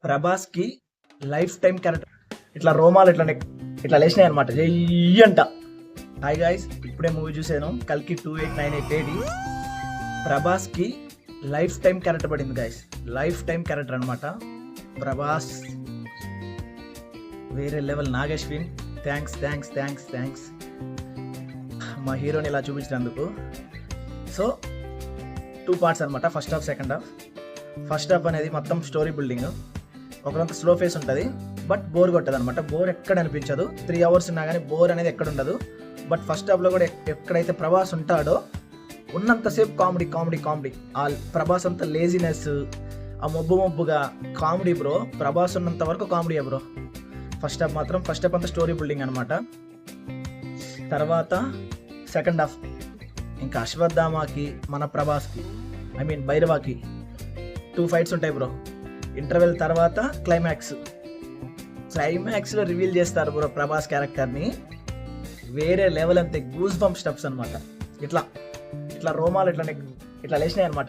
ప్రభాస్కి life time character. ఇట్లా రోమాలు ఇట్లా లేచినాయి అనమాట. అంట. హాయ్ గాయ్స్, ఇప్పుడే మూవీ చూసాను, కల్కి 2898 ప్రభాస్కి లైఫ్ టైం క్యారెక్టర్ పడింది గాయస్. లైఫ్ టైం క్యారెక్టర్ అనమాట. ప్రభాస్ వేరే లెవెల్. నాగేశ్విన్ థ్యాంక్స్ మా హీరోని ఇలా చూపించినందుకు. సో 2 పార్ట్స్ అనమాట, first half second half. First half అనేది మొత్తం స్టోరీ బిల్డింగ్. ఒకరంతా స్లో ఫేస్ ఉంటుంది, బట్ బోర్ కొట్టదు అనమాట. బోర్ ఎక్కడ అనిపించదు. 3 అవర్స్ ఉన్నా కానీ బోర్ అనేది ఎక్కడ ఉండదు. బట్ ఫస్ట్ హాఫ్లో కూడా ఎక్కడైతే ప్రభాస్ ఉంటాడో ఉన్నంతసేపు కామెడీ. ఆ ప్రభాస్ అంతా లేజినెస్, ఆ మొబ్బుగా కామెడీ బ్రో. ప్రభాస్ ఉన్నంత వరకు కామెడీ బ్రో. ఫస్ట్ హాఫ్ అంతా స్టోరీ బిల్డింగ్ అనమాట. తర్వాత సెకండ్ హాఫ్ ఇంకా అశ్వత్థామాకి మన ప్రభాస్కి భైరవాకి 2 ఫైట్స్ ఉంటాయి బ్రో. ఇంటర్వెల్ తర్వాత క్లైమాక్స్లో రివీల్ చేస్తారు బ్రో ప్రభాస్ క్యారెక్టర్ని. వేరే లెవెల్. అంతే గూస్ బంప్ స్టెప్స్ అనమాట. ఇట్లా రోమాలు ఇట్లా లేచినాయి అనమాట.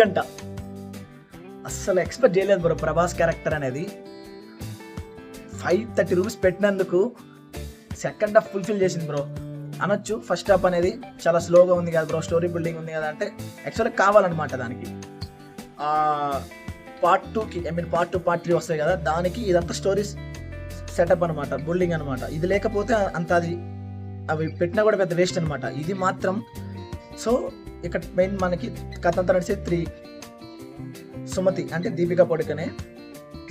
అంట. అస్సలు ఎక్స్పెక్ట్ చేయలేదు బ్రో ప్రభాస్ క్యారెక్టర్ అనేది. 530 రూపీస్ పెట్టినందుకు సెకండ్ హాఫ్ ఫుల్ఫిల్ చేసింది బ్రో అనొచ్చు. ఫస్ట్ హాఫ్ అనేది చాలా స్లోగా ఉంది కదా బ్రో, స్టోరీ బిల్డింగ్ ఉంది కదా అంటే యాక్చువల్గా కావాలన్నమాట దానికి. పార్ట్ 2కి పార్ట్ 2 పార్ట్ 3 వస్తాయి కదా, దానికి ఇదంతా స్టోరీస్ సెటప్ అనమాట, బిల్డింగ్ అనమాట. ఇది లేకపోతే అంత అవి పెట్టినా కూడా పెద్ద వేస్ట్ అనమాట. ఇది మాత్రం. సో ఇక్కడ మెయిన్ మనకి కథ అంతా నడిచే 3 సుమతి అంటే దీపికా పడుకనే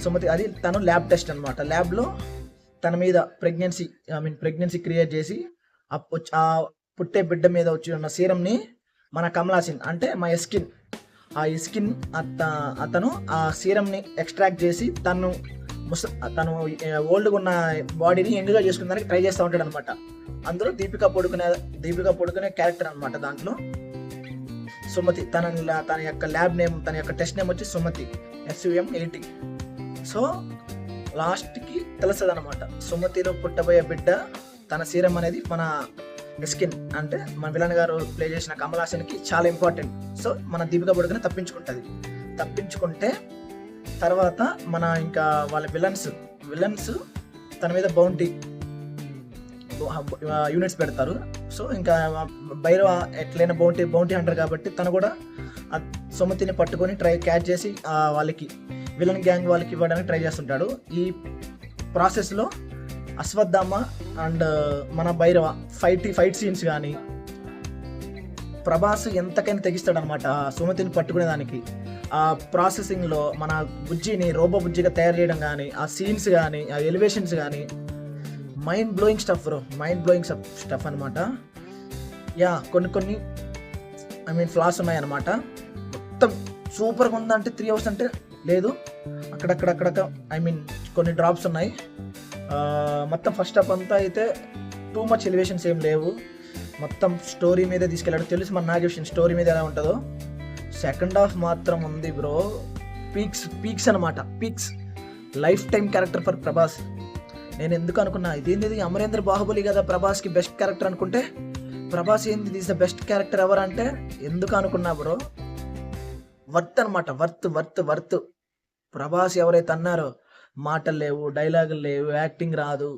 సుమతి. అది తను ల్యాబ్ టెస్ట్ అనమాట. ల్యాబ్లో తన మీద ప్రెగ్నెన్సీ క్రియేట్ చేసి ఆ పుట్టే బిడ్డ మీద వచ్చి ఉన్న సీరంని మన కమలాసిన్ అంటే మా ఎస్కిన్, ఆ ఎస్కిన్ అతను ఆ సీరంని ఎక్స్ట్రాక్ట్ చేసి తను ఓల్డ్గా ఉన్న బాడీని యంగ్గా చేసుకునేదానికి ట్రై చేస్తూ ఉంటాడు అనమాట. అందులో దీపికా పడుకునే క్యారెక్టర్ అనమాట. దాంట్లో సుమతి తన యొక్క ల్యాబ్ నేమ్, తన యొక్క టెస్ట్ నేమ్ వచ్చి సుమతి, SUM80. సో లాస్ట్కి తెలుస్తుంది అనమాట, సుమతిలో పుట్టబోయే బిడ్డ తన సీరం అనేది మన స్కిన్ అంటే మన విలన్ గారు ప్లే చేసిన కమల్ హాసన్కి చాలా ఇంపార్టెంట్. సో మన దీపికా పడుకుని తప్పించుకుంటే తర్వాత మన ఇంకా వాళ్ళ విలన్స్ తన మీద బౌంటీ యూనిట్స్ పెడతారు. సో ఇంకా భైరవ ఎట్లయినా బౌంటీ హంటర్ కాబట్టి తను కూడా ఆ సుమతిని పట్టుకొని క్యాచ్ చేసి వాళ్ళకి విలన్ గ్యాంగ్ వాళ్ళకి ఇవ్వడానికి ట్రై చేస్తుంటాడు. ఈ ప్రాసెస్లో అశ్వత్థామ అండ్ మన భైరవ ఫైట్ సీన్స్ కానీ ప్రభాస్ ఎంతకైనా తెగిస్తాడు అనమాట సుమతిని పట్టుకునేదానికి. ఆ ప్రాసెసింగ్లో మన బుజ్జిని రోబో బుజ్జిగా తయారు చేయడం కానీ, ఆ సీన్స్ కానీ, ఆ ఎలివేషన్స్ కానీ mind blowing stuff bro. Stuff అనమాట. కొన్ని ఫ్లాస్ ఉన్నాయన్నమాట. మొత్తం సూపర్గా ఉందంటే 3 అవర్స్ అంటే లేదు, అక్కడక్కడ కొన్ని డ్రాప్స్ ఉన్నాయి. మొత్తం ఫస్ట్ హాఫ్ అంతా అయితే టూ మచ్ ఎలివేషన్స్ ఏం లేవు. మొత్తం స్టోరీ మీదే తీసుకెళ్ళాడు. తెలుసు మన నాగేశ్వన్ స్టోరీ మీద ఎలా ఉంటుందో. సెకండ్ హాఫ్ మాత్రం ఉంది బ్రో. పీక్స్ అనమాట. Life time character for Prabhas. నేను ఎందుకు అనుకున్నా ఇదేంది అమరేంద్ర బాహుబలి కదా ప్రభాస్కి బెస్ట్ క్యారెక్టర్ అనుకుంటే, ప్రభాస్ ఏంది దిస్ ద బెస్ట్ క్యారెక్టర్ ఎవరు అంటే ఎందుకు అనుకున్నా బ్రో. వర్త్ అనమాట. వర్త్. ప్రభాస్ ఎవరైతే అన్నారో మాటలు లేవు, డైలాగులు లేవు, యాక్టింగ్ రాదు,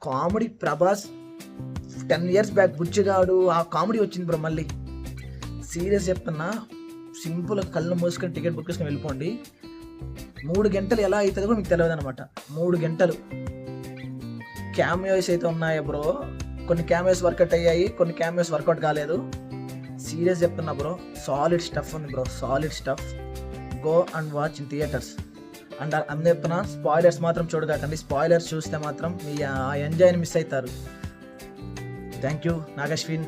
comedy. Prabhas 10 years back Bujjigadu ఆ కామెడీ వచ్చింది బ్రో మళ్ళీ. సీరియస్ చెప్తున్నా, సింపుల్గా కళ్ళు మూసుకొని టికెట్ బుక్ చేసుకొని వెళ్ళిపోండి. 3 గంటలు ఎలా అవుతుందో కూడా మీకు తెలియదు అనమాట. 3 గంటలు. క్యామియోస్ అయితే ఉన్నాయా బ్రో. కొన్ని క్యామియోస్ వర్కౌట్ అయ్యాయి, కొన్ని క్యామియోస్ వర్కౌట్ కాలేదు. సీరియస్ చెప్తున్నా బ్రో, సాలిడ్ స్టఫ్ ఉంది bro. Go and watch in theatres. And అందు చెప్తున్నా, స్పాయిలర్స్ మాత్రం చూడకండి. స్పాయిలర్స్ చూస్తే మాత్రం మీ ఆ ఎంజాయ్ని మిస్ అవుతారు. Thank you Nageshwin.